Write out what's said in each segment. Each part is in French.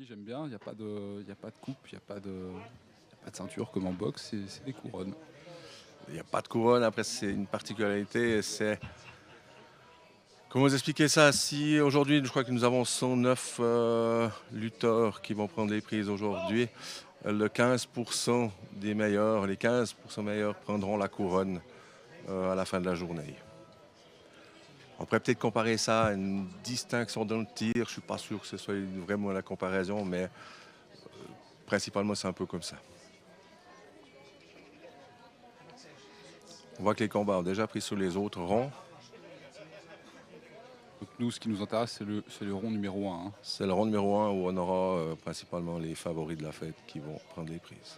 dis, j'aime bien. Il y a pas de coupe, il y a pas de ceinture comme en boxe, c'est des couronnes. Il n'y a pas de couronne. Après, c'est une particularité. C'est comment vous expliquer ça? Si aujourd'hui, je crois que nous avons 109 lutteurs qui vont prendre les prises aujourd'hui, le 15% des meilleurs, les 15% meilleurs prendront la couronne à la fin de la journée. On pourrait peut-être comparer ça à une distinction dans le tir. Je ne suis pas sûr que ce soit vraiment la comparaison, mais principalement, c'est un peu comme ça. On voit que les combats ont déjà pris sur les autres ronds. Donc nous, ce qui nous intéresse, c'est le rond numéro 1. C'est le rond numéro 1 où on aura principalement les favoris de la fête qui vont prendre les prises.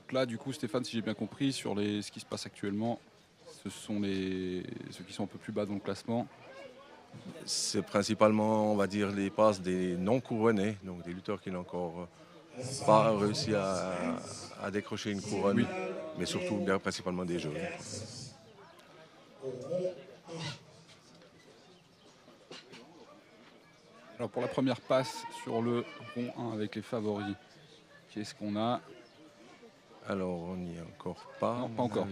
Donc là, du coup, Stéphane, si j'ai bien compris, sur ce qui se passe actuellement, ce sont ceux qui sont un peu plus bas dans le classement. C'est principalement, on va dire, les passes des non couronnés, donc des lutteurs qui n'ont encore pas réussi à décrocher une couronne, Oui. mais surtout bien principalement des jeunes. Alors pour la première passe sur le rond 1 avec les favoris, qu'est-ce qu'on a? Alors, on n'y est encore pas. Non, pas encore.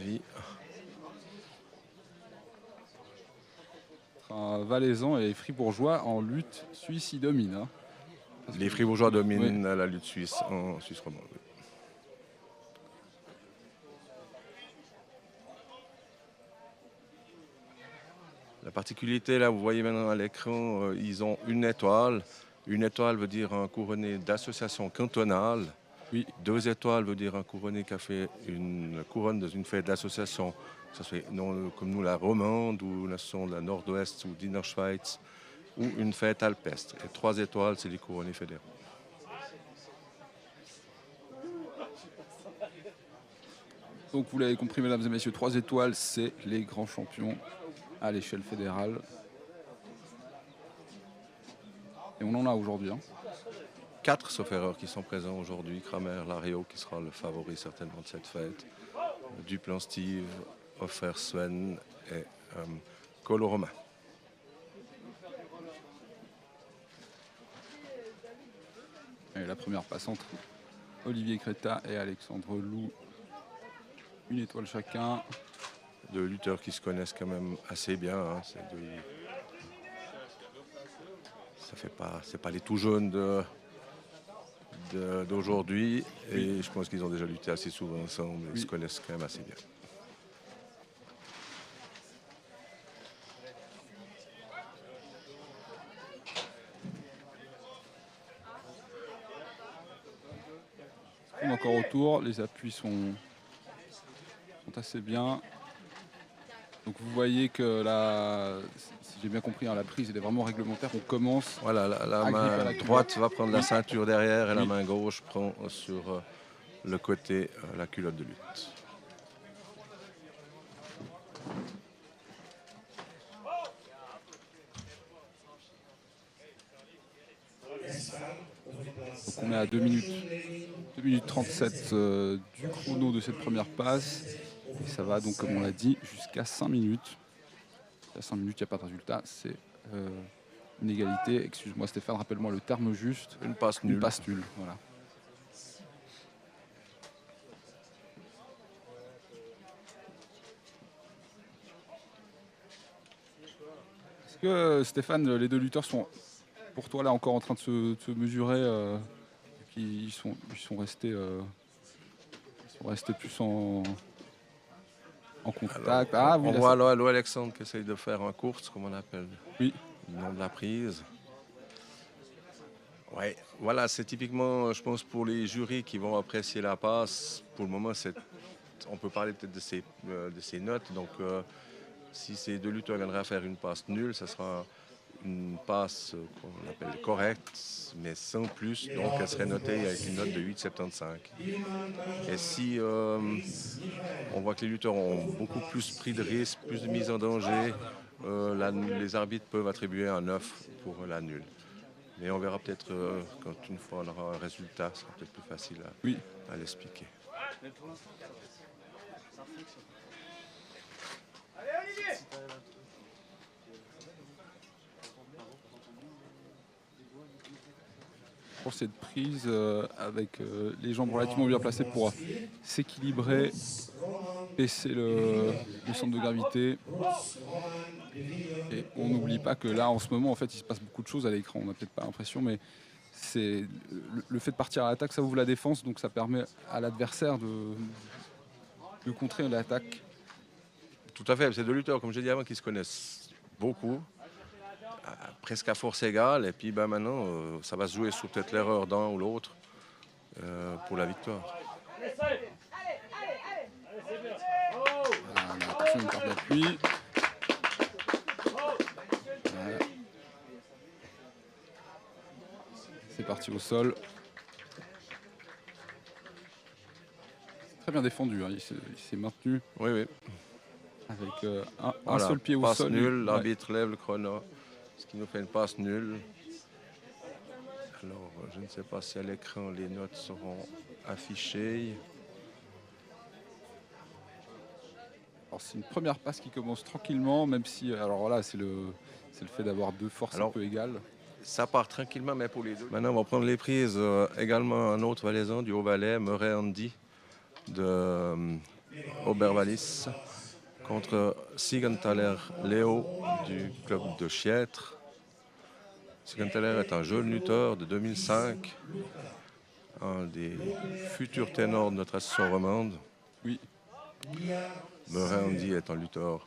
Valaisan et Fribourgeois en lutte suisse, ils dominent. Hein. Les Fribourgeois dominent la lutte suisse en Suisse romande. Oui. La particularité, là, vous voyez maintenant à l'écran, ils ont une étoile. Une étoile veut dire un couronné d'association cantonale. Oui. 2 étoiles veut dire un couronné qui a fait une couronne dans une fête d'association, que ce soit comme nous la romande ou la nation de la Nord-Ouest ou d'Innerschweiz, ou une fête alpestre. Et 3 étoiles, c'est les couronnés fédéraux. Donc vous l'avez compris, mesdames et messieurs, 3 étoiles, c'est les grands champions à l'échelle fédérale. Et on en a aujourd'hui. Hein. 4 sauf erreur qui sont présents aujourd'hui. Kramer, Lario qui sera le favori certainement de cette fête. Duplan Steve, Offer Sven et Colo Romain. Et la première passe entre Olivier Créta et Alexandre Loup. Une étoile chacun. 2 lutteurs qui se connaissent quand même assez bien. Hein. C'est pas les tout jeunes d'aujourd'hui. Et je pense qu'ils ont déjà lutté assez souvent ensemble. Ils se connaissent quand même assez bien. Encore autour, les appuis sont assez bien. Donc vous voyez que si j'ai bien compris, hein, la prise elle est vraiment réglementaire. On commence. Voilà, la main droite va prendre la ceinture derrière et la main gauche prend sur le côté la culotte de lutte. Donc on est à 2 minutes 37 du chrono de cette première passe. Et ça va donc, comme on l'a dit, jusqu'à 5 minutes. À 5 minutes, il n'y a pas de résultat. C'est une égalité. Excuse-moi Stéphane, rappelle-moi le terme juste. Une passe nulle. Une passe nulle, voilà. Est-ce que Stéphane, les 2 lutteurs sont pour toi là encore en train de se mesurer ils sont restés plus en contact. Alors, on voit Lou Alexandre qui essaye de faire en course, comme on appelle le nom de la prise. Ouais, voilà, c'est typiquement, je pense, pour les jurys qui vont apprécier la passe. Pour le moment, on peut parler peut-être de ces notes. Donc, si ces 2 lutteurs viendraient à faire une passe nulle, ça sera une passe qu'on appelle correcte, mais sans plus. Donc, elle serait notée avec une note de 8,75. Et si on voit que les lutteurs ont beaucoup plus pris de risques, plus de mise en danger, les arbitres peuvent attribuer un 9 pour la nulle. Mais on verra peut-être quand une fois on aura un résultat, ce sera peut-être plus facile à l'expliquer. Pour cette prise avec les jambes relativement bien placées pour s'équilibrer, baisser le centre de gravité. Et on n'oublie pas que là, en ce moment, en fait, il se passe beaucoup de choses à l'écran. On n'a peut-être pas l'impression, mais c'est le fait de partir à l'attaque, ça ouvre la défense, donc ça permet à l'adversaire de contrer l'attaque. Tout à fait, c'est deux lutteurs, comme j'ai dit avant, qui se connaissent beaucoup, presque à force égale. Et puis maintenant, ça va se jouer sur peut-être l'erreur d'un ou l'autre pour la victoire. Attention, une carte d'appui. Voilà. C'est parti au sol. Très bien défendu, hein. Il s'est maintenu. Oui, oui. Avec un Voilà, seul pied au passe sol. nulle, l'arbitre lève le chrono, ce qui nous fait une passe nulle. Alors, je ne sais pas si à l'écran les notes seront affichées. Alors c'est une première passe qui commence tranquillement, même si, alors là, c'est le fait d'avoir deux forces un peu égales. Ça part tranquillement, mais pour les deux. Maintenant, on va prendre les prises également un autre valaisan du Haut-Valais, Murray Andy de Oberwallis, contre Sigenthaler Léo du club de Chiètre. Sigenthaler est un jeune lutteur de 2005, un des futurs ténors de notre association romande. Oui. Murray Andy est un lutteur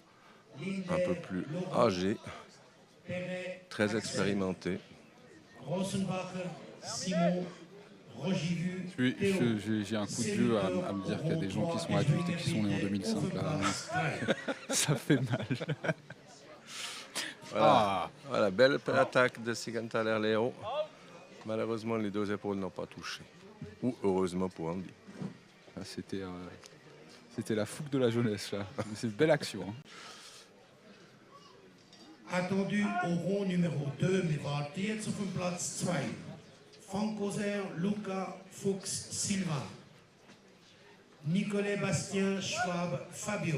un peu plus âgé, très expérimenté. J'ai un coup de vieux à me dire qu'il y a des gens qui sont adultes et qui sont nés en 2005. Là. Ça fait mal. Voilà, belle attaque de Sigenthaler Léo. Malheureusement, les deux épaules n'ont pas touché. Ou heureusement pour Andy. C'était la fougue de la jeunesse, là. C'est une belle action. Hein. Attendu au rond numéro 2, mais wartiert auf dem Platz 2. Fancoser Luca Fuchs Silva. Nicolas Bastien Schwab Fabio.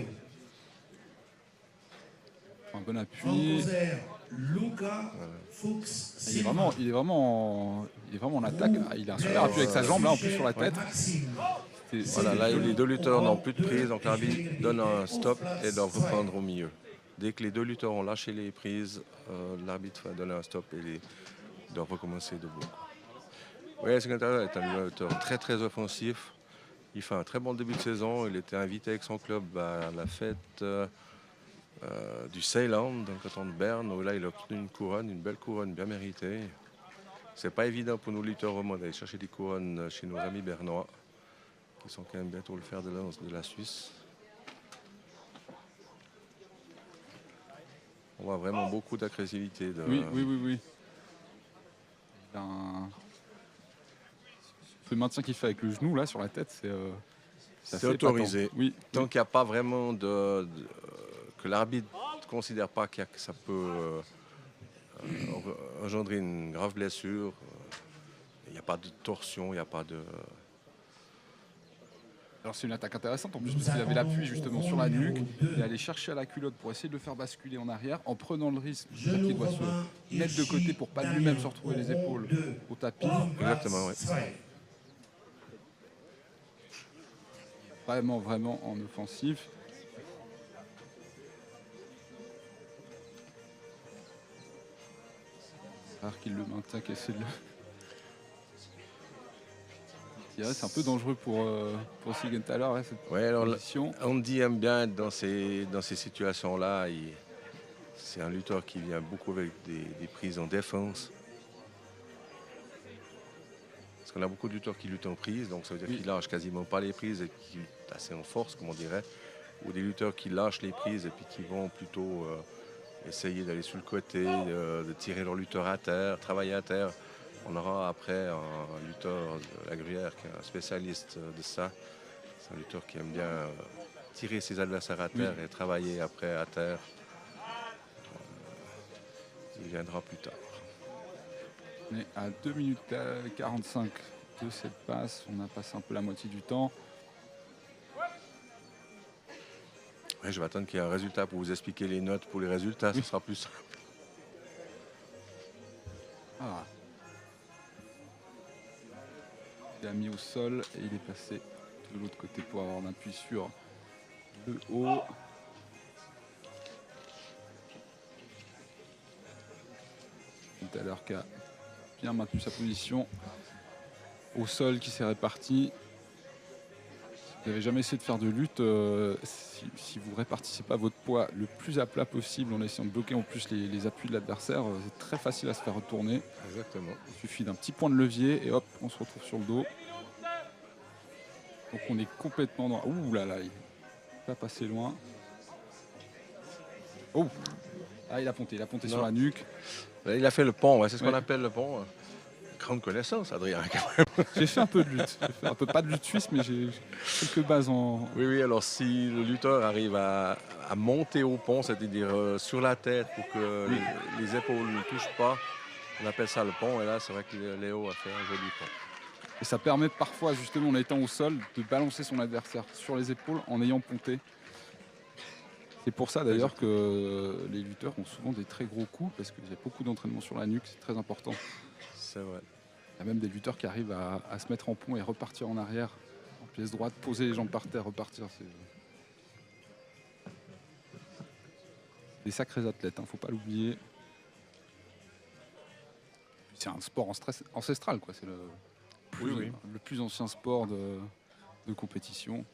Un bon appui. Fancoser Luca Fuchs Silva. Il est vraiment en attaque. Il a un super appui avec sa jambe, là, en plus sur la tête. Voilà, là, les deux lutteurs n'ont plus de prise, donc l'arbitre donne un stop et doit reprendre au milieu. Dès que les deux lutteurs ont lâché les prises, l'arbitre va donner un stop et doit recommencer debout. Oui, Sigenthaler est un lutteur très très offensif. Il fait un très bon début de saison. Il était invité avec son club à la fête du Ceyland dans le canton de Berne, où là il a obtenu une couronne, une belle couronne bien méritée. C'est pas évident pour nos lutteurs romands d'aller chercher des couronnes chez nos amis bernois, qui sont quand même bientôt le fer de lance de la Suisse. On voit vraiment beaucoup d'agressivité. Oui. Ce maintien qu'il fait avec le genou là sur la tête, c'est autorisé. Oui. Tant qu'il n'y a pas vraiment que l'arbitre ne considère pas que ça peut engendrer une grave blessure, il n'y a pas de torsion, il n'y a pas de... Alors c'est une attaque intéressante en plus parce qu'il avait l'appui justement sur la nuque, il est allé chercher à la culotte pour essayer de le faire basculer en arrière en prenant le risque qu'il doit se mettre de côté pour pas lui-même se retrouver les épaules au tapis. Exactement, oui. Vraiment en offensif. Alors qu'il le maintient, qu'essaie de le... C'est un peu dangereux pour Sigenthaler, cette position. Andy aime bien être dans ces situations-là. C'est un lutteur qui vient beaucoup avec des prises en défense. Parce qu'on a beaucoup de lutteurs qui luttent en prise, donc ça veut dire qu'ils lâchent quasiment pas les prises et qui luttent assez en force, comme on dirait. Ou des lutteurs qui lâchent les prises et puis qui vont plutôt essayer d'aller sur le côté, de tirer leur lutteur à terre, travailler à terre. On aura après un lutteur de la Gruyère qui est un spécialiste de ça. C'est un lutteur qui aime bien tirer ses adversaires à terre et travailler après à terre. Il viendra plus tard. On est à 2 minutes 45 de cette passe. On a passé un peu la moitié du temps. Ouais, je vais attendre qu'il y ait un résultat pour vous expliquer les notes pour les résultats, ce sera plus simple. Ah. Il a mis au sol et il est passé de l'autre côté pour avoir un appui sur le haut. Tout à l'heure qui a bien maintenu sa position au sol qui s'est réparti. Si vous n'avez jamais essayé de faire de lutte, si vous ne répartissez pas votre poids le plus à plat possible en essayant de bloquer en plus les appuis de l'adversaire, c'est très facile à se faire retourner. Exactement. Il suffit d'un petit point de levier et hop, on se retrouve sur le dos. Donc on est complètement dans... Ouh là là, il n'est pas passé loin. Oh, ah, il a ponté sur la nuque. Là, il a fait le pont, ouais, c'est ce qu'on Ouais. appelle le pont. Grande connaissance, Adrien. J'ai fait un peu de lutte. J'ai fait un peu, pas de lutte suisse, mais j'ai quelques bases en... Oui, oui, alors si le lutteur arrive à monter au pont, c'est-à-dire sur la tête pour que les épaules ne touchent pas, on appelle ça le pont. Et là, c'est vrai que Léo a fait un joli pont. Et ça permet parfois, justement, en étant au sol, de balancer son adversaire sur les épaules en ayant ponté. C'est pour ça d'ailleurs que les lutteurs ont souvent des très gros coups, parce qu'il y a beaucoup d'entraînement sur la nuque, c'est très important. C'est vrai. Il y a même des lutteurs qui arrivent à se mettre en pont et repartir en arrière, en pièce droite, poser les jambes par terre, repartir. C'est des sacrés athlètes, faut pas l'oublier. C'est un sport ancestral, quoi. C'est le plus ancien sport de compétition.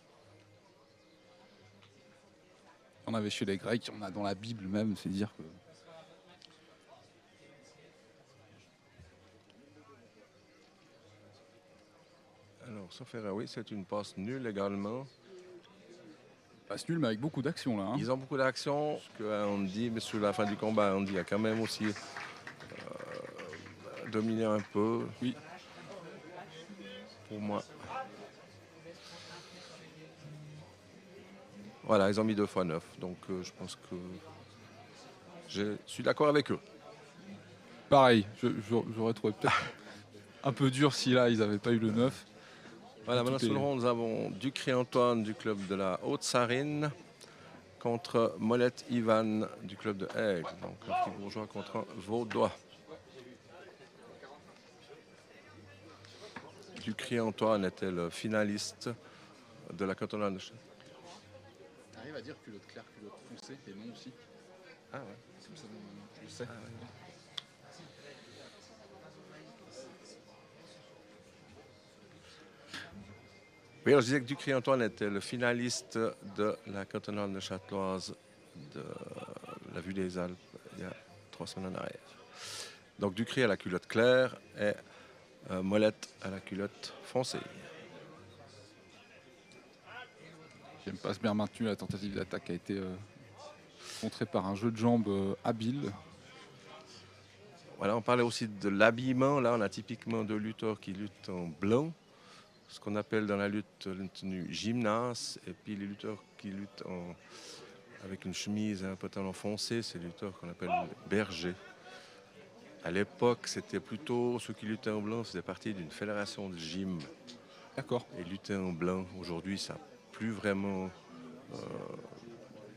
On avait chez les Grecs, on a dans la Bible même, c'est dire que... Alors, sauf erreur, oui, c'est une passe nulle également. Passe nul, mais avec beaucoup d'action là. Ils ont beaucoup d'action, on dit, mais sur la fin du combat, on dit, il y a quand même aussi dominé un peu. Oui. Pour moi. Voilà, ils ont mis 2 fois 9, donc je pense que je suis d'accord avec eux. Pareil, j'aurais trouvé peut-être un peu dur si là ils n'avaient pas eu le 9. Voilà, maintenant sur le rond, nous avons Ducré Antoine du club de la Haute-Sarine contre Molette Ivan du club de Aigle. Donc un petit bourgeois contre un vaudois. Ducré Antoine était le finaliste de la cantonale de Châtellerault. Tu arrives à dire culotte claire, culotte foncée et non aussi. Ah ouais. Comme ça, je le sais. Ah ouais. Oui, alors je disais que Ducré Antoine était le finaliste de la cantonale de Châtelloise de la Vue des Alpes il y a 3 semaines en arrière. Donc Ducré à la culotte claire et Molette à la culotte foncée. J'aime pas bien maintenu, la tentative d'attaque a été contrée par un jeu de jambes habile. Voilà, on parlait aussi de l'habillement. Là, on a typiquement deux lutteurs qui luttent en blanc, ce qu'on appelle dans la lutte une tenue gymnase, et puis les lutteurs qui luttent avec une chemise et un pantalon foncé, c'est les lutteurs qu'on appelle bergers. À l'époque, c'était plutôt ceux qui luttaient en blanc, faisaient partie d'une fédération de gym. D'accord. Et lutter en blanc, aujourd'hui, ça n'a plus vraiment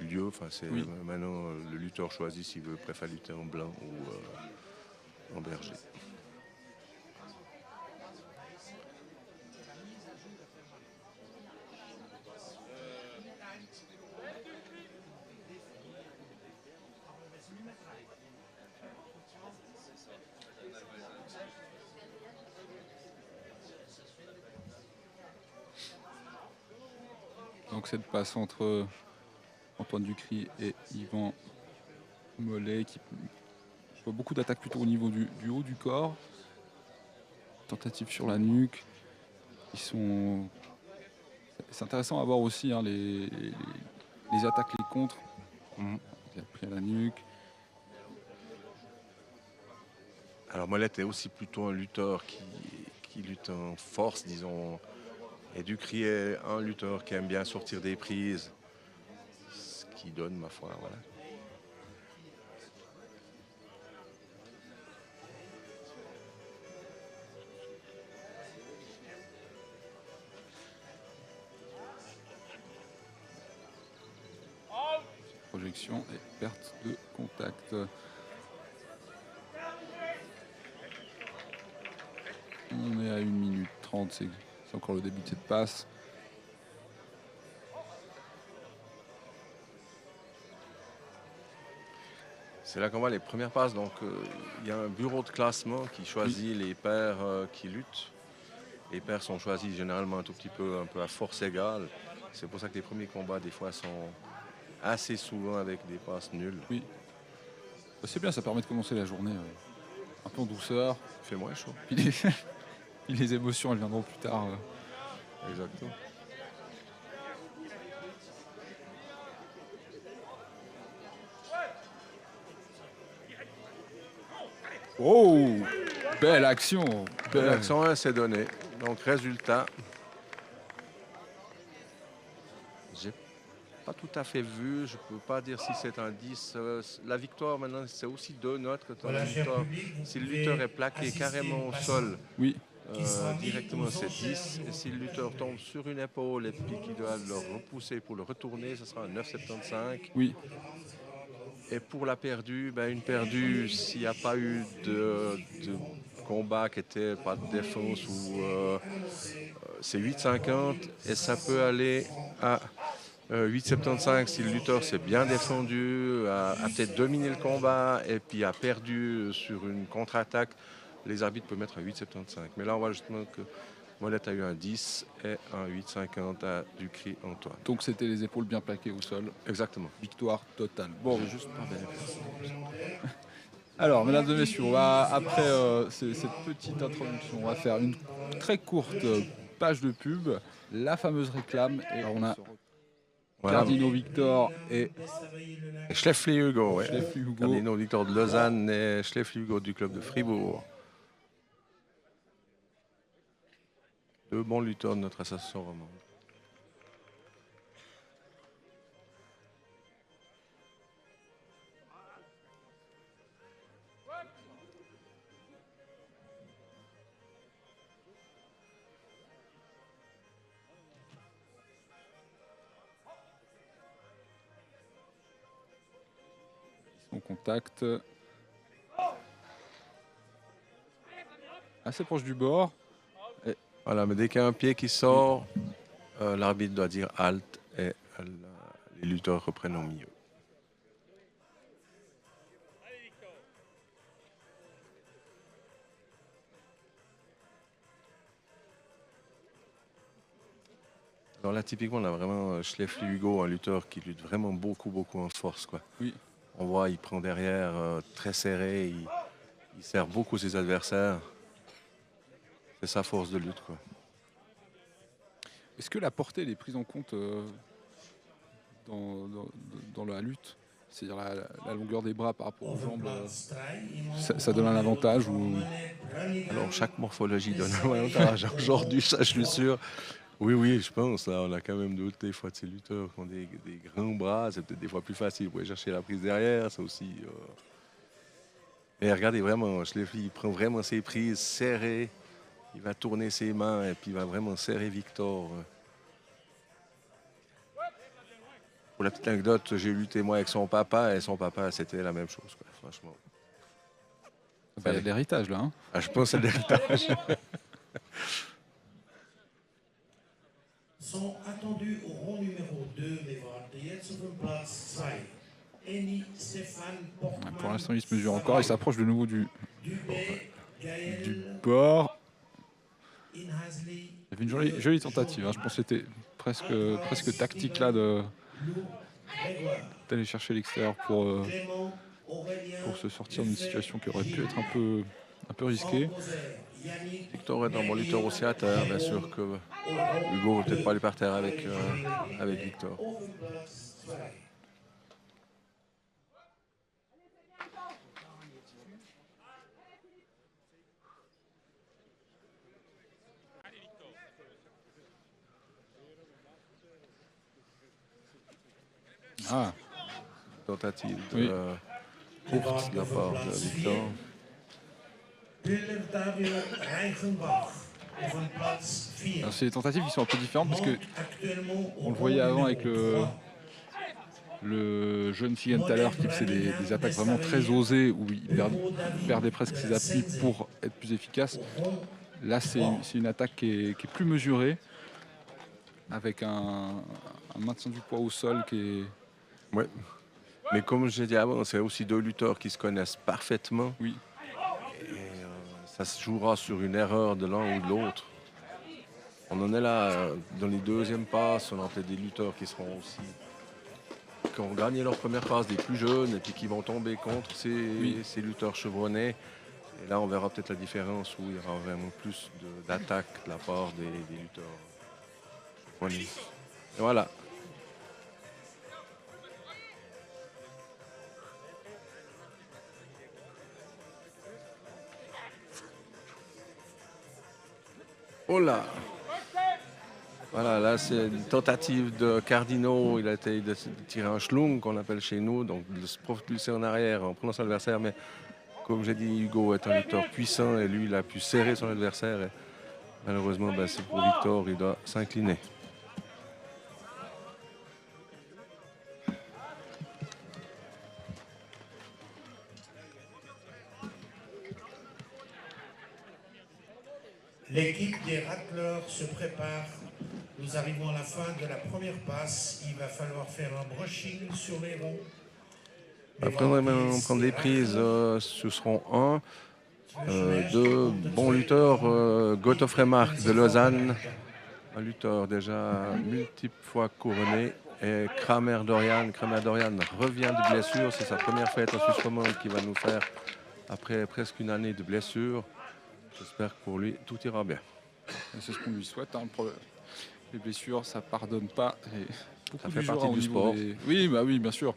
lieu. Enfin, c'est maintenant le lutteur choisit s'il préfère lutter en blanc ou en berger. Donc cette passe entre Antoine Ducry et Yvan Mollet qui voit beaucoup d'attaques plutôt au niveau du haut du corps. Tentative sur la nuque. C'est intéressant à voir aussi les attaques, les contres. Il a pris à la nuque. Alors Molette est aussi plutôt un lutteur qui lutte en force, disons. Et Ducry est un lutteur qui aime bien sortir des prises, ce qui donne, ma foi, voilà. projection et perte de contact. On est à 1 minute 30, c'est encore le début de cette passe. C'est là qu'on voit les premières passes. Donc, il y a un bureau de classement qui choisit les paires qui luttent. Les paires sont choisies généralement un peu à force égale. C'est pour ça que les premiers combats, des fois, sont assez souvent avec des passes nulles. Oui. C'est bien, ça permet de commencer la journée un peu en douceur. Il fait moins chaud. Puis les émotions, elles viendront plus tard. Exactement. Oh, belle action. Belle action, c'est donné. Donc, résultat. J'ai pas tout à fait vu. Je peux pas dire si c'est un 10. La victoire, maintenant, c'est aussi 2 notes que tu as la victoire. Si le lutteur est plaqué carrément au sol, oui. Directement, c'est 10. Et si le lutteur tombe sur une épaule et puis qu'il doit le repousser pour le retourner, ce sera un 9,75. Oui. Et pour la perdue, une perdue, s'il n'y a pas eu de combat qui était pas de défense, ou c'est 8,50 et ça peut aller à 8,75 si le lutteur s'est bien défendu, a peut-être dominé le combat et puis a perdu sur une contre-attaque. Les arbitres peuvent mettre un 8,75. Mais là, on voit justement que Molette a eu un 10 et un 8,50 à Ducry Antoine. Donc c'était les épaules bien plaquées au sol. Exactement. Victoire totale. Bon, j'ai juste pas bien. Alors, mesdames et messieurs, après cette petite introduction, on va faire une très courte page de pub, la fameuse réclame. Et alors, on a Cardinaux Victor et Schleffly Hugo. Ouais. Schleffly Hugo. Cardinaux Victor de Lausanne et Schleffly Hugo du club de Fribourg. 2 bons lutteurs de notre association romande. Son contact assez proche du bord. Voilà, mais dès qu'il y a un pied qui sort, l'arbitre doit dire halt et les lutteurs reprennent au milieu. Alors là, typiquement, on a vraiment Schleffly Hugo, un lutteur qui lutte vraiment beaucoup en force, quoi. Oui. On voit, il prend derrière, très serré, il sert beaucoup ses adversaires. C'est sa force de lutte, quoi. Est-ce que la portée elle est prise en compte dans la lutte? C'est-à-dire la longueur des bras par rapport aux jambes, ça donne un avantage ou... Alors, chaque morphologie donne un avantage. Aujourd'hui, ça, je suis sûr. Oui, je pense. Là, on a quand même des fois de ces lutteurs qui ont des grands bras. C'est peut-être des fois plus facile pour aller chercher la prise derrière. Ça aussi. Mais regardez, vraiment, Schleffly, il prend vraiment ses prises serrées. Il va tourner ses mains et puis il va vraiment serrer Victor. Pour la petite anecdote, j'ai lutté moi avec son papa et son papa, c'était la même chose, quoi, franchement. Il y a de l'héritage là. Hein, je pense que c'est de l'héritage. Sont attendus au rond numéro 2, mais warten jetzt auf dem Platz 2. Eni Stéphane Portman. pour l'instant, il se mesure encore. Il s'approche de nouveau du bord. Il y avait une jolie tentative. Hein. Je pense que c'était presque tactique là d'aller chercher l'extérieur pour se sortir d'une situation qui aurait pu être un peu risquée. Victor est un bon lutteur aussi à terre, bien sûr que Hugo ne va peut-être pas aller par terre avec Victor. Ah. Tentative Oui. courte de la part de Victor. C'est des tentatives qui sont un peu différentes parce que on le voyait avant avec le le jeune Siegenthaler qui faisait des attaques vraiment très osées où il perdait presque ses appuis pour être plus efficace. Là, c'est une attaque qui est plus mesurée, avec un maintien du poids au sol qui est... Ouais. Mais comme j'ai dit avant, c'est aussi deux lutteurs qui se connaissent parfaitement. Oui, Ça se jouera sur une erreur de l'un ou de l'autre. On en est là, dans les deuxièmes passes, on a peut-être des lutteurs qui seront aussi... qui ont gagné leur première passe, des plus jeunes, et puis qui vont tomber contre ces lutteurs chevronnés. Et là, on verra peut-être la différence où il y aura vraiment plus d'attaque de la part des lutteurs chevronnés. Et voilà. Oh là! Voilà, là c'est une tentative de Cardino. Il a essayé de tirer un schlung qu'on appelle chez nous, donc de se propulser en arrière en prenant son adversaire. Mais comme j'ai dit, Hugo est un lutteur puissant et lui il a pu serrer son adversaire. Et malheureusement, c'est pour Victor, il doit s'incliner. L'équipe des Rattlers se prépare. Nous arrivons à la fin de la première passe. Il va falloir faire un brushing sur les ronds. Après, on va maintenant prendre des prises. Ce seront deux bons lutteurs. Godofrey Marc de Lausanne, un lutteur déjà multiples fois couronné. Et Kramer Dorian. Kramer Dorian revient de blessure. C'est sa première fête en Suisse romande qu'il va nous faire après presque une année de blessure. J'espère que pour lui, tout ira bien. c'est ce qu'on lui souhaite. Hein. Les blessures, ça pardonne pas. Et Ça fait partie du sport. Oui, bah oui, bien sûr.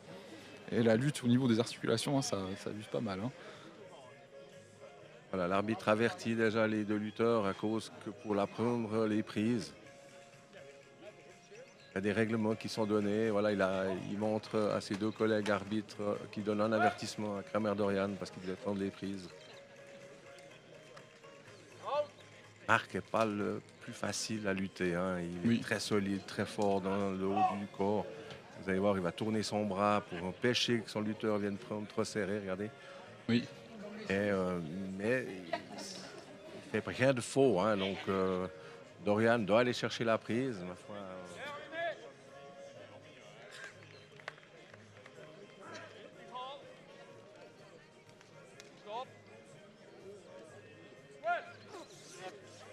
Et la lutte au niveau des articulations, hein, ça abuse pas mal. Hein. Voilà, l'arbitre avertit déjà les deux lutteurs à cause que pour la prendre les prises. Il y a des règlements qui sont donnés. Voilà, il montre à ses deux collègues arbitres qui donnent un avertissement à Kramer Dorian parce qu'il devait prendre les prises. Marc n'est pas le plus facile à lutter. Hein. Il est très solide, très fort dans le haut du corps. Vous allez voir, il va tourner son bras pour empêcher que son lutteur vienne prendre trop serré. Regardez. Oui. Mais il ne fait rien de faux. Hein. Donc, Dorian doit aller chercher la prise. Ma foi,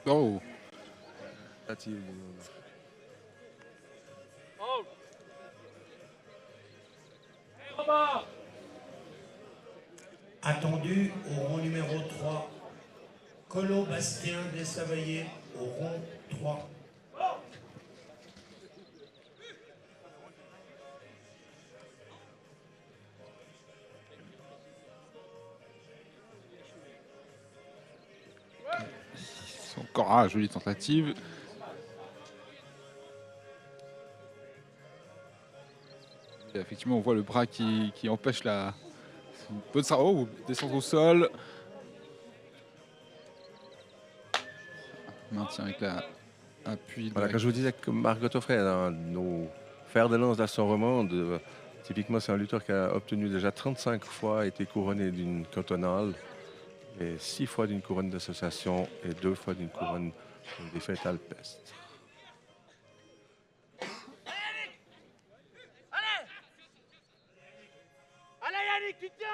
Oh. Attendu au rond numéro 3. Colo Bastien Desavaillés au rond 3. C'est encore jolie tentative. Et effectivement, on voit le bras qui empêche la bonne descente au sol. Maintien avec l'appui. Voilà, quand je vous disais que Marc Godofrey, dans nos fers de lance d'assaut romande, typiquement c'est un lutteur qui a obtenu déjà 35 fois, été couronné d'une cantonale, et 6 fois d'une couronne d'association et 2 fois d'une couronne d'une défaite alpestre. Allez Yannick, tu tiens.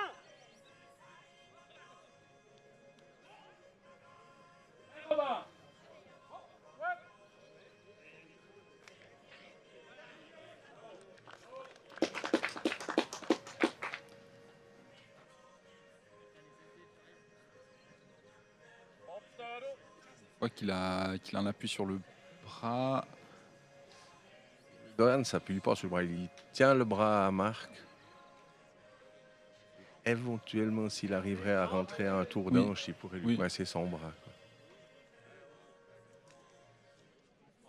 On voit qu'il a un appui sur le bras. Dorian ne s'appuie pas sur le bras, il tient le bras à Marc. Éventuellement, s'il arriverait à rentrer à un tour d'anche, il pourrait lui coincer son bras.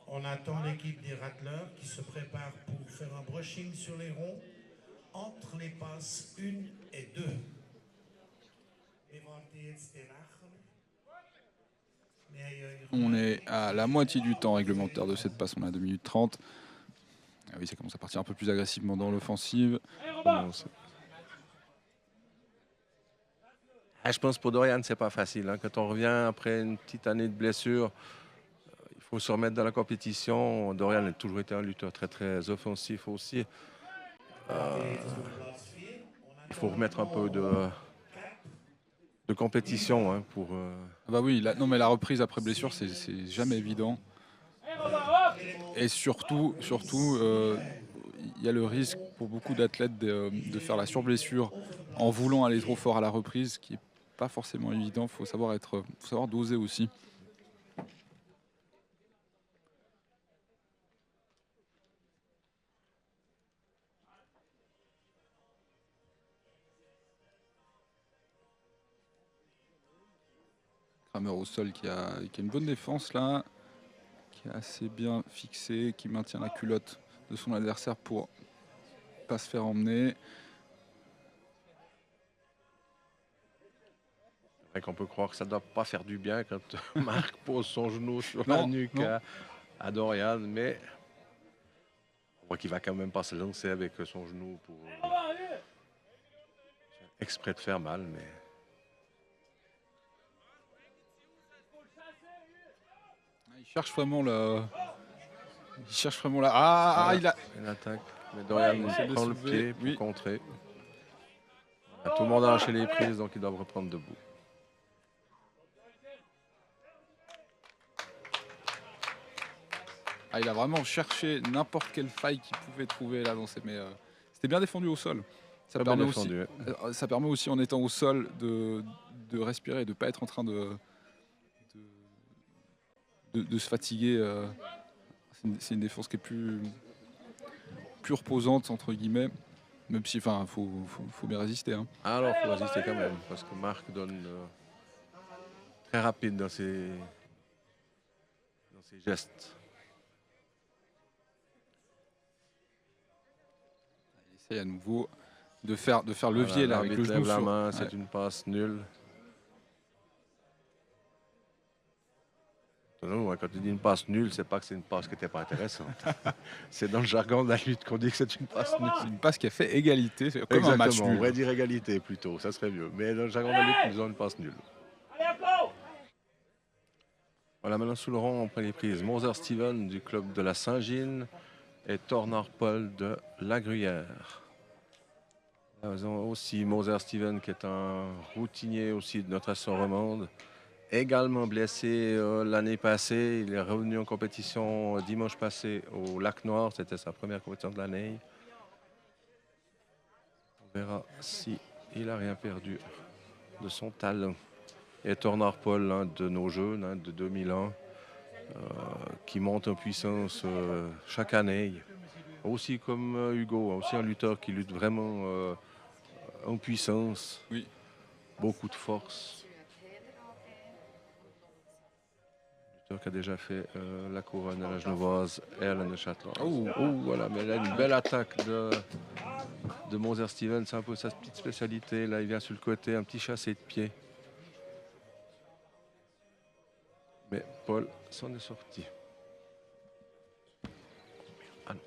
On attend l'équipe des Rattlers qui se prépare pour faire un brushing sur les ronds entre les passes 1 et 2. On est à la moitié du temps réglementaire de cette passe, on a 2 minutes 30. Ah oui, ça commence à partir un peu plus agressivement dans l'offensive. Je pense pour Dorian, c'est pas facile. Hein. Quand on revient après une petite année de blessure, il faut se remettre dans la compétition. Dorian a toujours été un lutteur très très offensif aussi. Il faut remettre un peu de compétition hein, pour. Ah bah oui, non mais la reprise après blessure, c'est jamais évident. Et surtout, il y a le risque pour beaucoup d'athlètes de faire la surblessure en voulant aller trop fort à la reprise, qui est pas forcément évident. Faut savoir doser aussi. Kramer au sol qui a une bonne défense là, qui est assez bien fixé, qui maintient la culotte de son adversaire pour pas se faire emmener. C'est vrai qu'on peut croire que ça ne doit pas faire du bien quand Marc pose son genou sur Non, la nuque non. à Dorian, mais on voit qu'il va quand même pas se lancer avec son genou pour exprès de faire mal, mais. Il cherche vraiment la. Ah, Voilà, il a. une attaque. Mais Dorian Il essaie de prend le soulever, pied pour oui. contrer. Tout le monde a lâché les prises, donc ils doivent reprendre debout. Ah, il a vraiment cherché n'importe quelle faille qu'il pouvait trouver là mais c'était bien défendu au sol. Ça Très bien permet, défendu, ça permet aussi en étant au sol de respirer, de ne pas être en train de se fatiguer. C'est une défense qui est plus reposante entre guillemets, même si faut bien résister. Hein. Alors, il faut résister quand même, parce que Marc donne très rapide dans ses gestes. Il essaye à nouveau de faire levier Voilà, là avec le l'arbitre genou lève la sur. main, Ouais. c'est une passe nulle. Non, quand tu dis une passe nulle, c'est pas que c'est une passe qui n'était pas intéressante. C'est dans le jargon de la lutte qu'on dit que c'est une passe nulle. C'est une passe qui a fait égalité, c'est comme un match Exactement, nul. on pourrait dire égalité plutôt, ça serait mieux. Mais dans le jargon de la lutte, ils ont une passe nulle. Voilà, maintenant sous le rond, on prend les prises. Moser Steven du club de la Saint-Gine et Tornar Paul de La Gruyère. Là, nous avons aussi Moser Steven qui est un routinier aussi de notre association romande. Également blessé l'année passée. Il est revenu en compétition dimanche passé au Lac Noir. C'était sa première compétition de l'année. On verra si il n'a rien perdu de son talent. Et Tornar Paul, l'un de nos jeunes de 2001, qui monte en puissance chaque année. Aussi comme Hugo, aussi un lutteur qui lutte vraiment en puissance. Oui. Beaucoup de force. Qui a déjà fait la couronne à la Genevoise et à la Neuchâteloise. Voilà, mais là, une belle attaque de Moser Steven. C'est un peu sa petite spécialité. Là, il vient sur le côté, un petit chassé de pied. Mais Paul s'en est sorti. Ah non.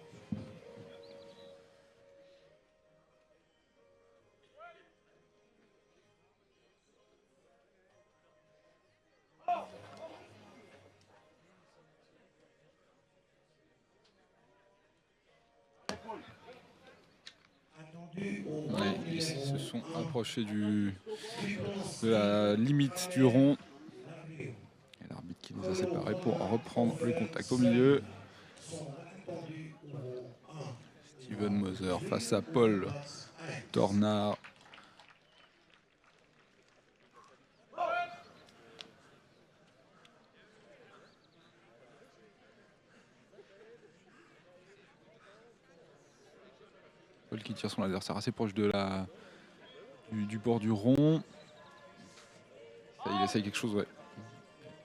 Ouais, ils se sont approchés de la limite du rond. Et l'arbitre qui les a séparés pour reprendre le contact au milieu. Steven Moser face à Paul Tornar. Paul qui tire son adversaire assez proche du bord du rond. Il essaye quelque chose, ouais.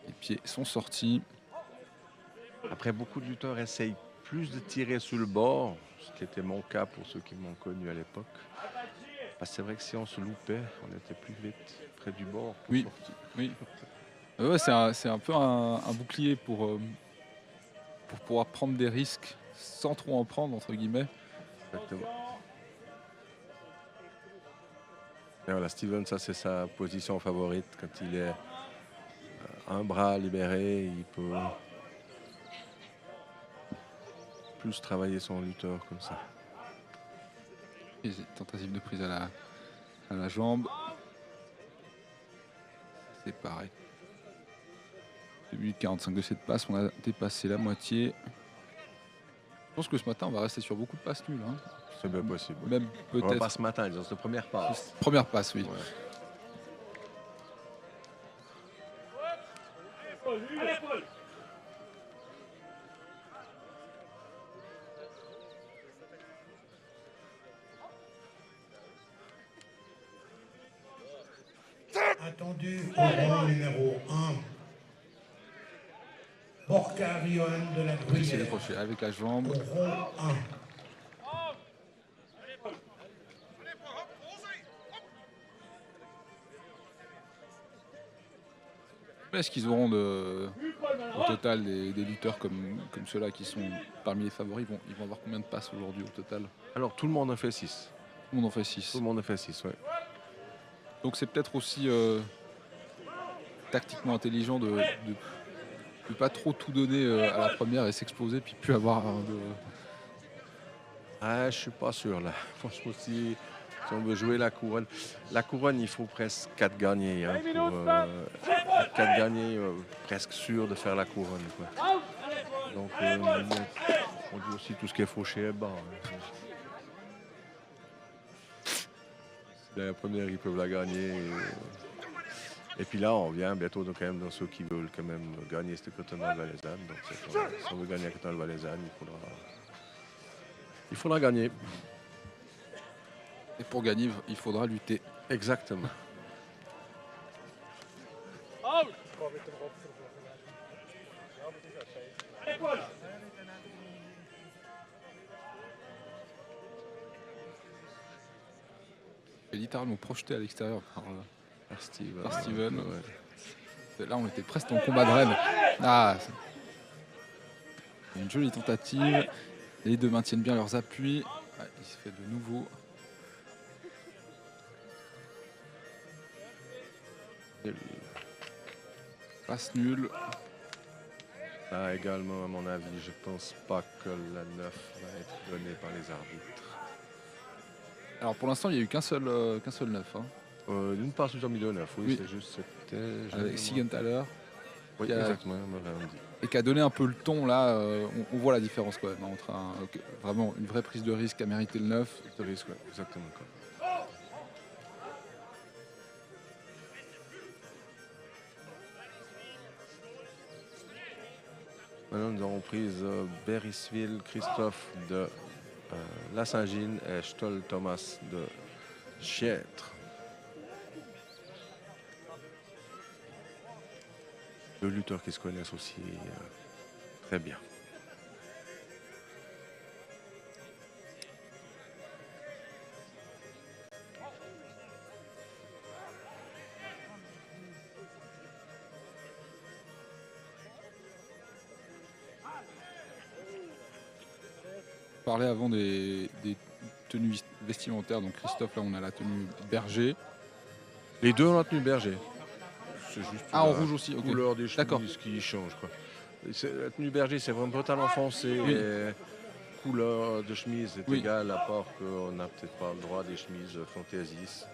Les pieds sont sortis. Après, beaucoup de lutteurs essayent plus de tirer sur le bord, ce qui était mon cas pour ceux qui m'ont connu à l'époque. Parce que c'est vrai que si on se loupait, on était plus vite près du bord pour sortir. Oui. Ouais, c'est un peu un bouclier pour pouvoir prendre des risques sans trop en prendre, entre guillemets. Exactement. Et voilà, Steven, ça c'est sa position favorite. Quand il est un bras libéré, il peut plus travailler son lutteur comme ça. Et tentative de prise à la jambe. C'est pareil. 2 minutes 45 de cette passe, on a dépassé la moitié. Je pense que ce matin, on va rester sur beaucoup de passes nulles. Hein. C'est bien possible. Même Pas peut-être. ce matin, disons, c'est la première passe. Première passe, oui. Ouais. Attendu au rang numéro 1. Borcar Johan de la Il s'est Gruyère. décroché avec la jambe. Au rang 1. Est-ce qu'ils auront au total des lutteurs comme ceux-là qui sont parmi les favoris, ils vont avoir combien de passes aujourd'hui au total? Alors, tout le monde en fait 6. Tout le monde en fait 6. Tout le monde en fait 6, oui. Donc c'est peut-être aussi tactiquement intelligent de pas trop tout donner à la première et s'exploser, puis plus avoir Ah, je suis pas sûr, là. Franchement, si on veut jouer la couronne, il faut presque 4 gagnés. Hein, pour 4 gagnés, presque sûr de faire la couronne. Quoi. Donc, on dit aussi tout ce qui est fauché est bas. Hein. La première, ils peuvent la gagner. Et puis là, on vient bientôt quand même dans ceux qui veulent quand même gagner cette Cotonal-Valaisanne. Donc, si on veut gagner la Cotonal-Valaisanne, il faudra gagner. Et pour gagner, il faudra lutter. Exactement. Et littéralement projeté à l'extérieur par Steven. Ouais. Là, on était presque en combat de reine. Ah, une jolie tentative. Les deux maintiennent bien leurs appuis. Ouais, il se fait de nouveau. Passe nulle. Là également, à mon avis, je pense pas que la 9 va être donnée par les arbitres. Alors pour l'instant, il n'y a eu qu'un seul 9. Hein. D'une part, sur milieu 9, oui, Oui. c'est juste, c'était... Avec Siegenthaler. Oui, qui a- exactement, on m'aurait dit. Et qui a donné un peu le ton là. On voit la différence quand même, hein, entre vraiment une vraie prise de risque à mériter le 9. C'est risque, ouais, exactement. Quoi. Maintenant, nous avons pris Berisville, Christophe de La Saint-Gine et Stoll Thomas de Chiètre. Deux lutteurs qui se connaissent aussi très bien. On parlait avant des tenues vestimentaires. Donc Christophe, là, on a la tenue berger. Les deux ont la tenue berger. C'est juste Ah, en la rouge aussi, ok. couleur des D'accord. chemises qui change. Quoi. La tenue berger, c'est vraiment pantalon foncé. Oui. Et couleur de chemise est Oui. égale, à part qu'on n'a peut-être pas le droit des chemises fantaisistes.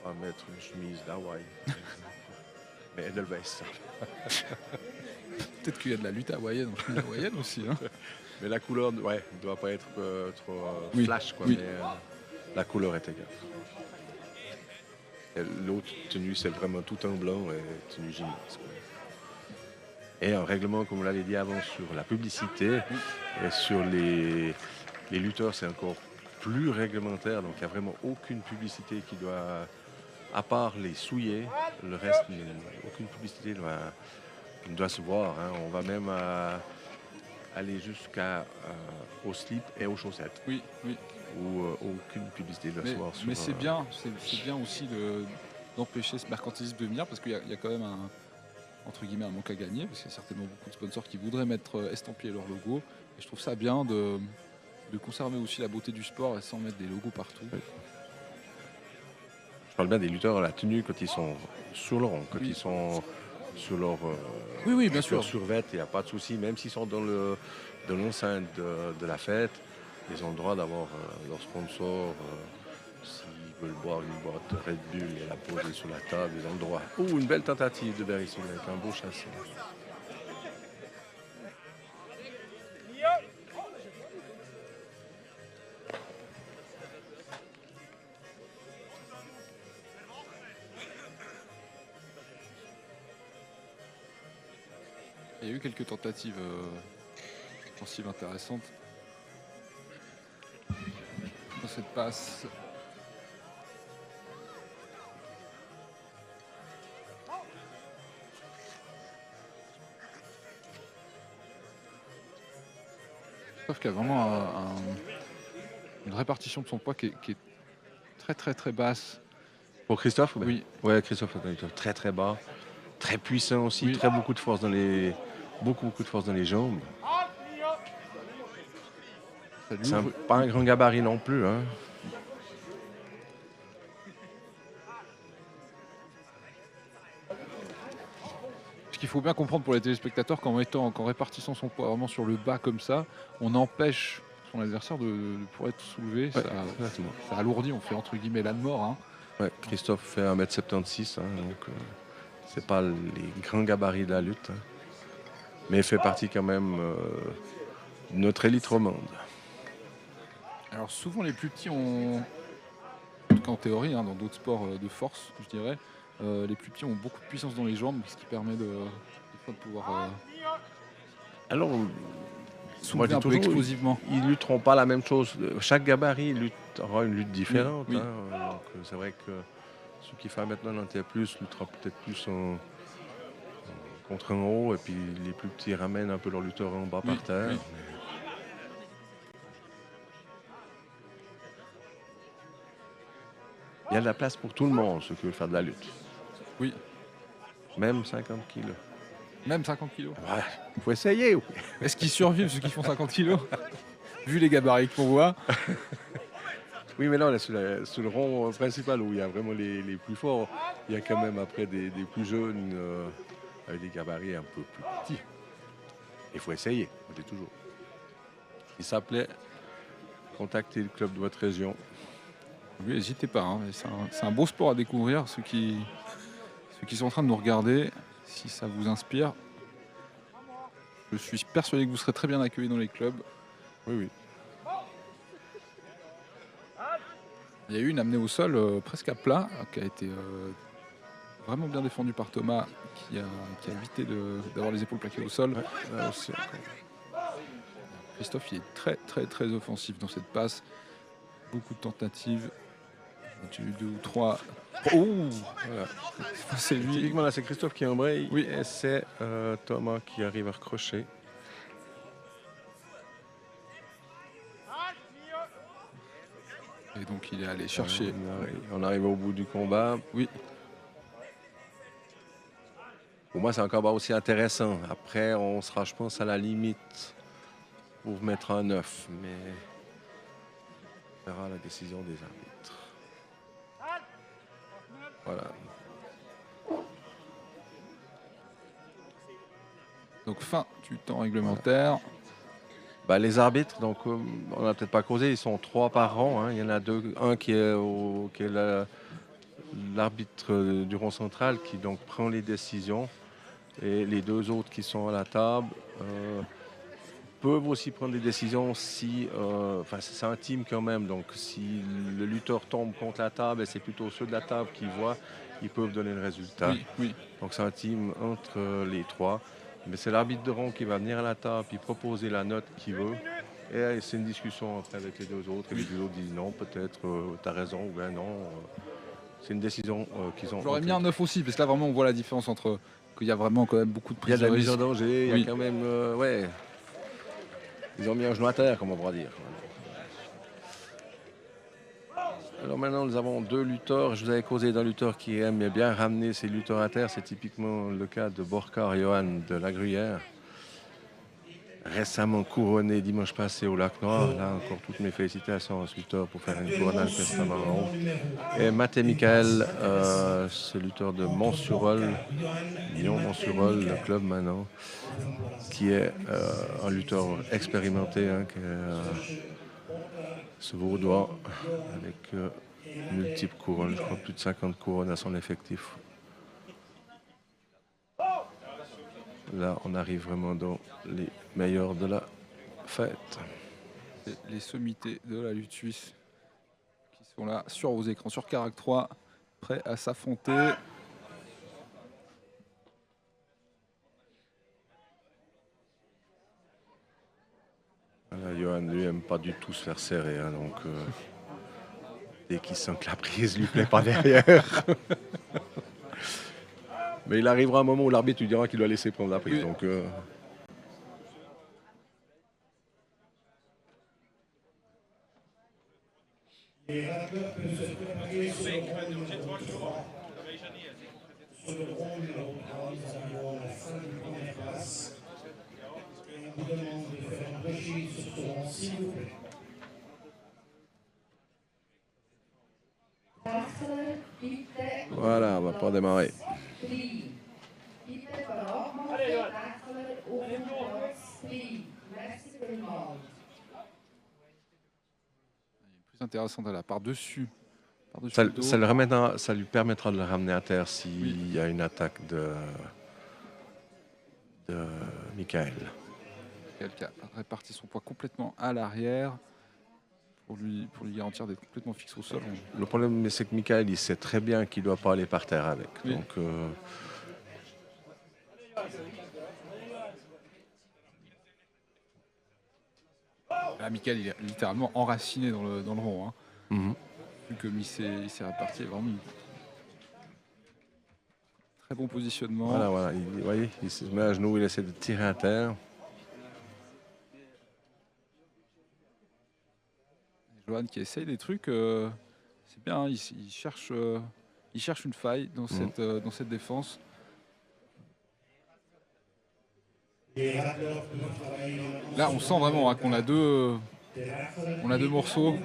On va mettre une chemise d'Hawaï. Mais Edelweiss. Peut-être qu'il y a de la lutte hawaïenne, hawaïenne aussi. Hein. Mais la couleur, ouais, ne doit pas être trop Oui. flash, quoi, Oui. mais la couleur est égale. Et l'autre tenue, c'est vraiment tout en blanc et tenue gymnaste. Quoi. Et un règlement, comme on l'avait dit avant, sur la publicité et sur les lutteurs, c'est encore plus réglementaire. Donc il n'y a vraiment aucune publicité qui doit, à part les souillés, le reste, aucune publicité ne doit se voir. Hein. On va même aller jusqu'au slip et aux chaussettes, Oui, oui. où aucune publicité ne doit se voir. Mais c'est bien aussi d'empêcher ce mercantilisme de venir, parce qu'il y a quand même entre guillemets un manque à gagner, parce qu'il y a certainement beaucoup de sponsors qui voudraient mettre estampiller leur logo. Et je trouve ça bien de conserver aussi la beauté du sport et sans mettre des logos partout. Oui. Je parle bien des lutteurs à la tenue quand ils sont sur le rond, quand ils sont sur leur, Bien sûr. leur survêt, il n'y a pas de souci, même s'ils sont dans l'enceinte de la fête, ils ont le droit d'avoir leur sponsor. S'ils veulent boire une boîte Red Bull et la poser sur la table, ils ont le droit. Une belle tentative de Berisson avec un beau chassé. Il y a eu quelques tentatives offensives intéressantes dans cette passe. Sauf qu'il y a vraiment une répartition de son poids qui est très très très basse. Pour Christophe? Oui. Ouais, Christophe est très très bas, très puissant aussi, Oui. très beaucoup de force dans les jambes. C'est pas un grand gabarit non plus. Hein. Ce qu'il faut bien comprendre pour les téléspectateurs, qu'en répartissant son poids vraiment sur le bas comme ça, on empêche son adversaire de pouvoir être soulevé. Ouais, ça alourdit, on fait entre guillemets l'âne mort. Hein. Ouais, Christophe fait 1m76, hein, donc c'est pas les grands gabarits de la lutte. Hein. Mais il fait partie quand même de notre élite romande. Alors souvent les plus petits ont, en tout cas en théorie, hein, dans d'autres sports de force, je dirais, les plus petits ont beaucoup de puissance dans les jambes, ce qui permet des fois de pouvoir Alors, soulever un peu explosivement. Ils lutteront pas la même chose. Chaque gabarit aura une lutte différente. Oui. Hein. Donc, c'est vrai que ceux qui font maintenant plus luttera peut-être plus contre un haut, et puis les plus petits ramènent un peu leur lutteur en bas par terre. Oui. Il y a de la place pour tout le monde, ceux qui veulent faire de la lutte. Oui. Même 50 kilos. Même 50 kilos. Ouais, il faut essayer. Oui. Est-ce qu'ils survivent ceux qui font 50 kilos? Vu les gabarits qu'on voit. Oui, mais là, on est sur le rond principal où il y a vraiment les plus forts. Il y a quand même après des plus jeunes avec des gabarits un peu plus petits. Il faut essayer, on dit toujours. Il s'appelait contactez le club de votre région. Oui, n'hésitez pas. Hein. C'est un beau sport à découvrir. Ceux qui sont en train de nous regarder, si ça vous inspire, je suis persuadé que vous serez très bien accueillis dans les clubs. Oui. Il y a eu une amenée au sol presque à plat, qui a été vraiment bien défendue par Thomas, qui a évité d'avoir les épaules plaquées au sol. Ouais, là aussi, Christophe, il est très très très offensif dans cette passe. Beaucoup de tentatives. J'ai eu 2 ou 3. Voilà. C'est lui. Typiquement, là, c'est Christophe qui embraye. Oui. Et c'est Thomas qui arrive à recrocher. Et donc, il est allé chercher. On arrive au bout du combat. Oui. Pour moi, c'est un combat aussi intéressant. Après, on sera, je pense, à la limite pour mettre un 9. Mais on verra la décision des arbitres. Voilà. Donc, fin du temps réglementaire. Les arbitres, donc, on n'a peut-être pas causé, ils sont 3 par rang. Hein. Il y en a 2. Un qui est l'arbitre du rond central qui donc prend les décisions. Et les 2 autres qui sont à la table peuvent aussi prendre des décisions si... c'est un team quand même, donc si le lutteur tombe contre la table et c'est plutôt ceux de la table qui voient, ils peuvent donner le résultat. Oui. Donc c'est un team entre les 3. Mais c'est l'arbitre de rond qui va venir à la table et proposer la note qu'il veut. Et c'est une discussion après avec les 2 autres. Et les 2 autres disent non, peut-être, t'as raison, ou bien non. C'est une décision qu'ils ont. J'aurais mis un 9 aussi, parce que là vraiment on voit la différence entre qu'il y a vraiment quand même beaucoup de Il y a prise de de la mise en risque. danger, il y a quand même... Ils ont mis un genou à terre, comme on pourra dire. Alors maintenant, nous avons 2 lutteurs. Je vous avais causé d'un lutteur qui aime bien ramener ses lutteurs à terre. C'est typiquement le cas de Borcar Johan de la Gruyère. Récemment couronné dimanche passé au Lac Noir. Là encore, toutes mes félicitations à ce lutteur pour faire une couronne alpestre marron. Et Mathé Michael, ce lutteur de Mont-sur-Olle, Lyon-Mont-sur-Olle, le club maintenant, qui est un lutteur expérimenté, hein, qui est, ce Vaudois, avec multiples couronnes, je crois plus de 50 couronnes à son effectif. Là, on arrive vraiment dans les meilleurs de la fête. Et les sommités de la lutte suisse qui sont là sur vos écrans, sur Carac 3, prêts à s'affronter. Voilà, Johan, lui, aime pas du tout se faire serrer, hein, donc dès qu'il sent que la prise lui plaît pas derrière. Mais il arrivera un moment où l'arbitre lui dira qu'il doit laisser prendre la prise. Oui. Donc, Les rattleurs peuvent se préparer sur le rond numéro 3. Sur le rond numéro 3, nous arrivons à la fin de la première place. Et on vous demande de faire un brushing sur ce rond, s'il vous plaît. voilà, on va pas démarrer. Plus intéressante à la par-dessus. Ça lui permettra de le ramener à terre s'il y a une attaque de Michael. Qui a réparti son poids complètement à l'arrière pour lui garantir d'être complètement fixe au sol. Le problème, c'est que Michael, il sait très bien qu'il ne doit pas aller par terre avec. Oui. Donc, là, Michael, il est littéralement enraciné dans le rond. Hein. Mhm. Vu comme il s'est réparti, vraiment très bon positionnement. Voilà. Vous voyez, il se met à genoux, il essaie de tirer à terre. Johan qui essaye des trucs, c'est bien, il cherche une faille dans cette défense. Là, on sent vraiment qu'on a deux morceaux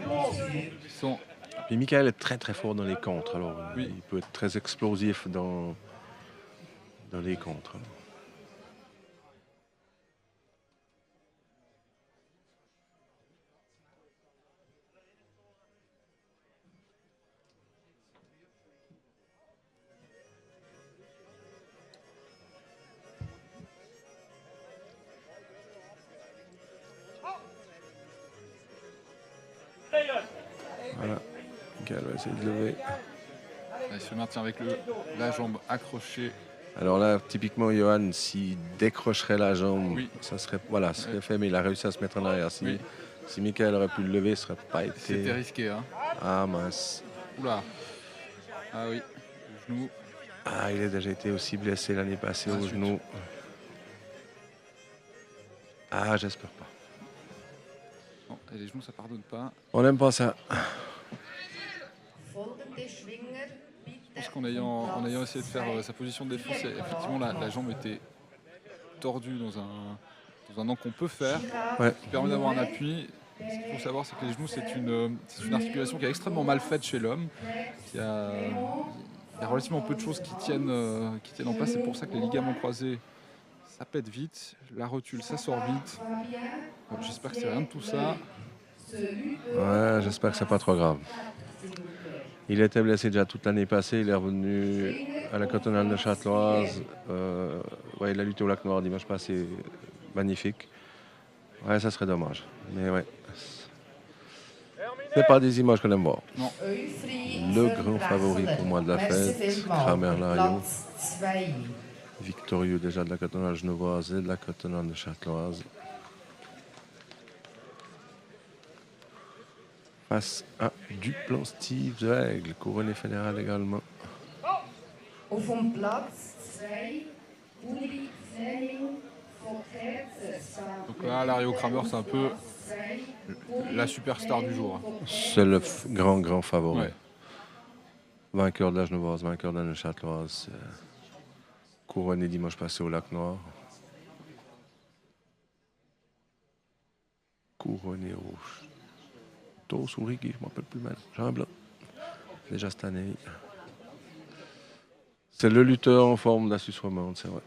qui sont... Puis Michael est très très fort dans les contres. Alors, oui. Il peut être très explosif dans les contres. Voilà, Michael va essayer de lever. Il se maintient avec la jambe accrochée. Alors là, typiquement, Johan, s'il décrocherait la jambe, oui. Ça serait, serait fait, mais il a réussi à se mettre en arrière. Si Michael aurait pu le lever, ce serait pas été... C'était risqué. Hein. Ah mince. Oula. Ah oui, le genou. Ah, il a déjà été aussi blessé l'année passée au genou. Ah, j'espère pas. Non, et les genoux, ça pardonne pas. On n'aime pas ça. Je pense qu'en ayant essayé de faire sa position de défense, effectivement, la jambe était tordue dans un angle qu'on peut faire, qui permet d'avoir un appui. Ce qu'il faut savoir, c'est que les genoux, c'est une articulation qui est extrêmement mal faite chez l'homme. Il y a relativement peu de choses qui tiennent en place. C'est pour ça que les ligaments croisés, ça pète vite. La rotule, ça sort vite. J'espère que c'est rien de tout ça. Ouais, j'espère que c'est pas trop grave. Il était blessé déjà toute l'année passée. Il est revenu à la Cotonale de Châteloise. Il a lutté au Lac Noir dimanche passé. Magnifique. Ouais, ça serait dommage. Mais ouais. C'est pas des images qu'on aime voir. Non. Le grand favori pour moi de la fête, Kramer Lariot. Victorieux déjà de la Cotonale genevoise et de la Cotonale de Châteloise. Face à Duplan Steve Aigle, couronné fédéral également. Donc là, Lariot Kramer, c'est un peu la superstar du jour. C'est le grand favori. Ouais. Vainqueur de la Genevoise, vainqueur de la Neuchâteloise. Couronné dimanche passé au Lac Noir. Couronné au Taux ou Rigui, je ne me rappelle plus mal. Jean Blanc. Déjà cette année. C'est le lutteur en forme de la Suisse romande, c'est vrai.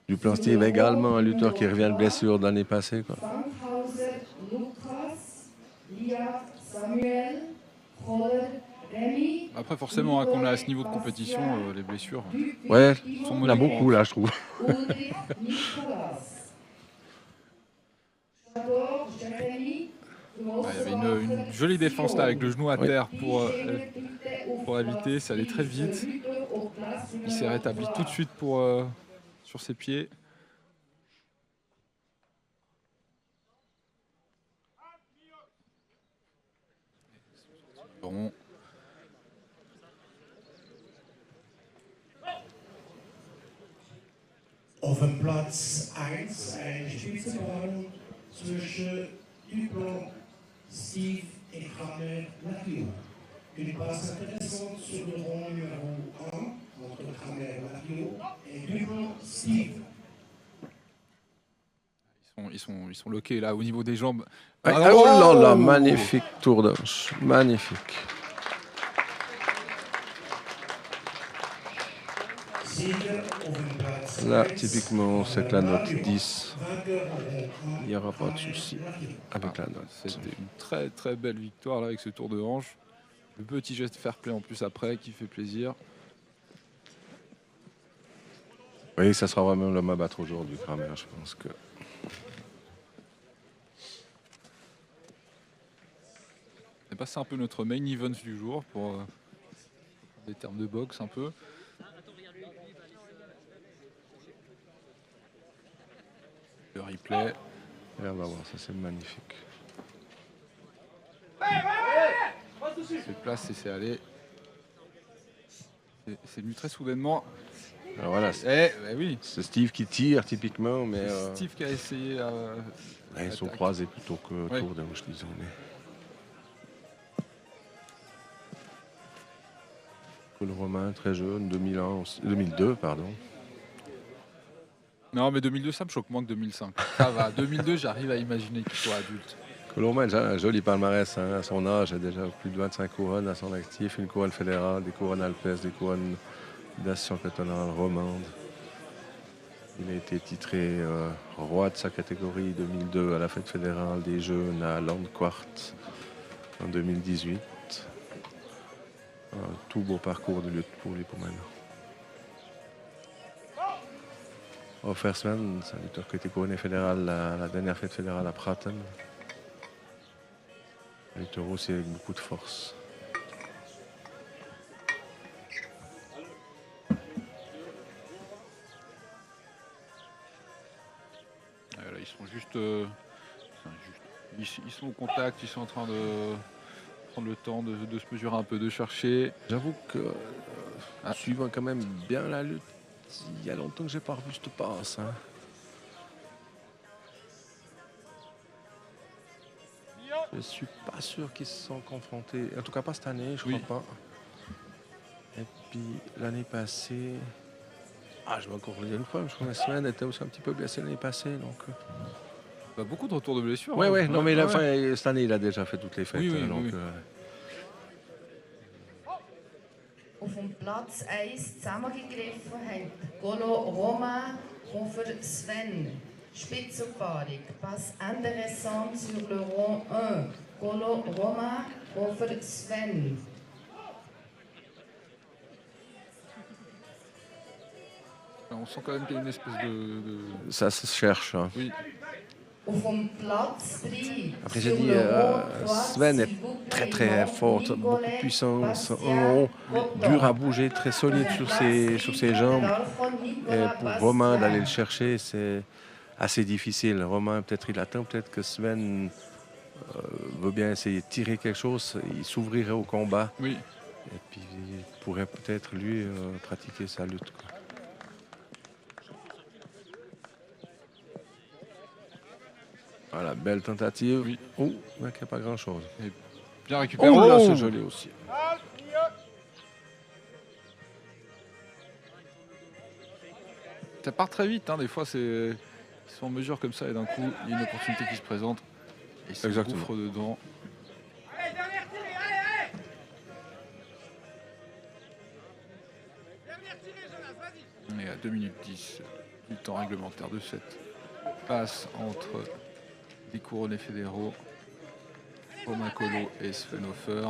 Duplan Steve également un lutteur qui revient de blessure de l'année passée, quoi. Après, forcément, hein, quand on est à ce niveau de compétition, les blessures Ouais, sont il y en a monnaie beaucoup là, je trouve. Il y avait une jolie défense là avec le genou à terre pour éviter, ça allait très vite. Il s'est rétabli tout de suite sur ses pieds. Bon. Auf dem Platz 1 eine Spitzenpaarung zwischen Duplan, Steve et Kramer Mathieu. Une passe intéressante sur le rond numéro 1 entre Kramer Mathieu et Duplan, Steve. Ils sont loqués là au niveau des jambes. Ouais, oh là là, magnifique tour de hanche, magnifique. Là, typiquement, c'est que la note 10. Il n'y aura pas de souci avec la note. C'était une très très belle victoire là avec ce tour de hanche. Le petit geste fair play en plus après qui fait plaisir. Oui, ça sera vraiment l'homme à battre aujourd'hui, Kramer, je pense que. C'est un peu notre main event du jour pour des termes de boxe un peu. Le replay. Et on va voir, ça c'est magnifique. C'est place et c'est allé. C'est venu très soudainement. Alors voilà, oui. c'est Steve qui tire typiquement, mais. Steve qui a essayé. Ils sont croisés plutôt que ouais. tour de hanche, disons. Mais... Paul Romain, très jeune, 2002, pardon. Non, mais 2002, ça me choque moins que 2005. Ça va. 2002, j'arrive à imaginer qu'il soit adulte. Paul Romain a un joli palmarès, hein. À son âge, il a déjà plus de 25 couronnes à son actif, une couronne fédérale, des couronnes alpesses, des couronnes d'association cantonale romande. Il a été titré roi de sa catégorie 2002 à la fête fédérale des jeunes à Landquart en 2018. Un tout beau parcours de lutte pour lui pour maintenant. Offersman, c'est un lutteur qui a été couronné fédéral à la dernière fête fédérale à Pratten. Un lutteur aussi avec beaucoup de force. Là, ils sont juste, ils sont au contact, ils sont en train de prendre le temps de se mesurer un peu, de chercher. J'avoue que suivant quand même bien la lutte, il y a longtemps que j'ai pas revu cette passe. Hein. Je suis pas sûr qu'ils se sont confrontés. En tout cas pas cette année, je crois pas. Et puis l'année passée. Ah, je vais encore le dire une fois, je crois que la semaine était aussi un petit peu blessé l'année passée. Donc... beaucoup de retours de blessures. Oui, hein. oui, non, mais cette année, il a déjà fait toutes les fêtes. Oui, donc, oui. Auf dem Platz 1 zusammengegriffen haben Golo Romain contre Sven. Spitzenpaarung. Passe intéressante sur le rond 1. Golo Romain contre Sven. On sent quand même qu'il y a une espèce de... Ça se cherche. Hein. Oui. Après, j'ai dit, Sven est très très fort, beaucoup de puissance, en haut, dur à bouger, très solide sur ses jambes. Et pour Romain d'aller le chercher, c'est assez difficile. Romain, peut-être il attend, peut-être que Sven veut bien essayer de tirer quelque chose, il s'ouvrirait au combat. Oui. Et puis il pourrait peut-être lui pratiquer sa lutte. Quoi. Voilà, belle tentative. Oui. Oh, il n'y a pas grand-chose. Bien récupéré. Oh là, Oh, c'est joli aussi. ça part très vite, hein, des fois ils sont en mesure comme ça et d'un coup il y a une opportunité qui se présente et ils se Exactement. gouffrent dedans. Allez, dernière tirée, allez, allez. Dernière tirée, Jonas, vas-y. On est à 2 minutes 10 du temps réglementaire de cette passe entre les couronnés fédéraux, Romain Collot et Sven Hofer.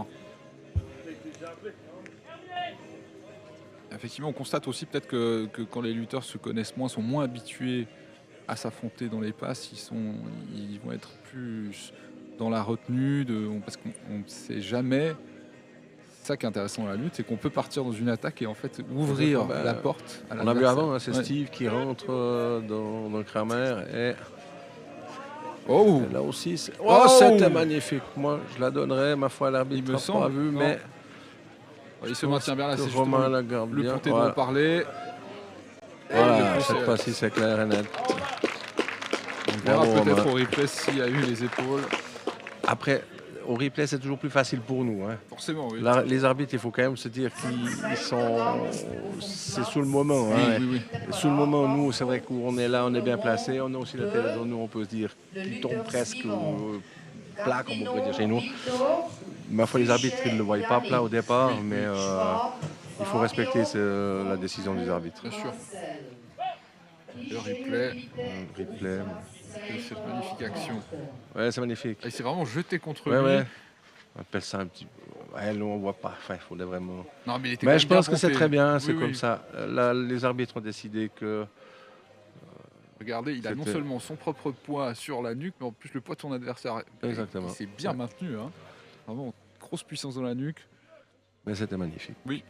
Effectivement, on constate aussi peut-être que quand les lutteurs se connaissent moins, sont moins habitués à s'affronter dans les passes, ils vont être plus dans la retenue, parce qu'on ne sait jamais. C'est ça qui est intéressant dans la lutte, c'est qu'on peut partir dans une attaque et en fait ouvrir Ben, la porte à On a vu l'adversaire. avant, hein, c'est Ouais. Steve qui rentre dans le Kramer et Oh, là aussi, Oh c'était magnifique. Moi, je la donnerais, ma foi, à l'arbitre. Il me n'a semble, pas vu, non. mais il se maintient bien là, c'est que justement Romain la garde le bien. ponté dont on Voilà, parlait. Voilà, le cette pouce, fois-ci, c'est clair et net. On verra Bravo, peut-être Romain. au replay s'il y a eu les épaules. Après, au replay, c'est toujours plus facile pour nous, hein. Forcément, oui. Là, les arbitres, il faut quand même se dire qu'ils sont... C'est sous le moment. Oui, Hein. oui, oui. Et sous le moment, nous, c'est vrai qu'on est là, on est bien placé. On a aussi la télévision, nous, on peut se dire qui tombe presque plat, comme on pourrait dire chez nous. Ma foi, les arbitres, ils ne le voient pas plat au départ, mais il faut respecter la décision des arbitres. Bien sûr. Le replay Replay. de cette magnifique action. Ouais, c'est magnifique. Il s'est vraiment jeté contre Ouais, lui. ouais. On appelle ça un petit... Ouais, nous, on voit pas. Enfin, il faudrait vraiment... Non, mais il était Mais quand je même pense bien que c'est ponté. très bien, c'est Oui, comme oui. ça. Là, les arbitres ont décidé que... Regardez, il a non C'était- seulement son propre poids sur la nuque, mais en plus le poids de son adversaire. Exactement. Il s'est bien maintenu. Hein. Vraiment, grosse puissance dans la nuque. Mais c'était magnifique. Oui.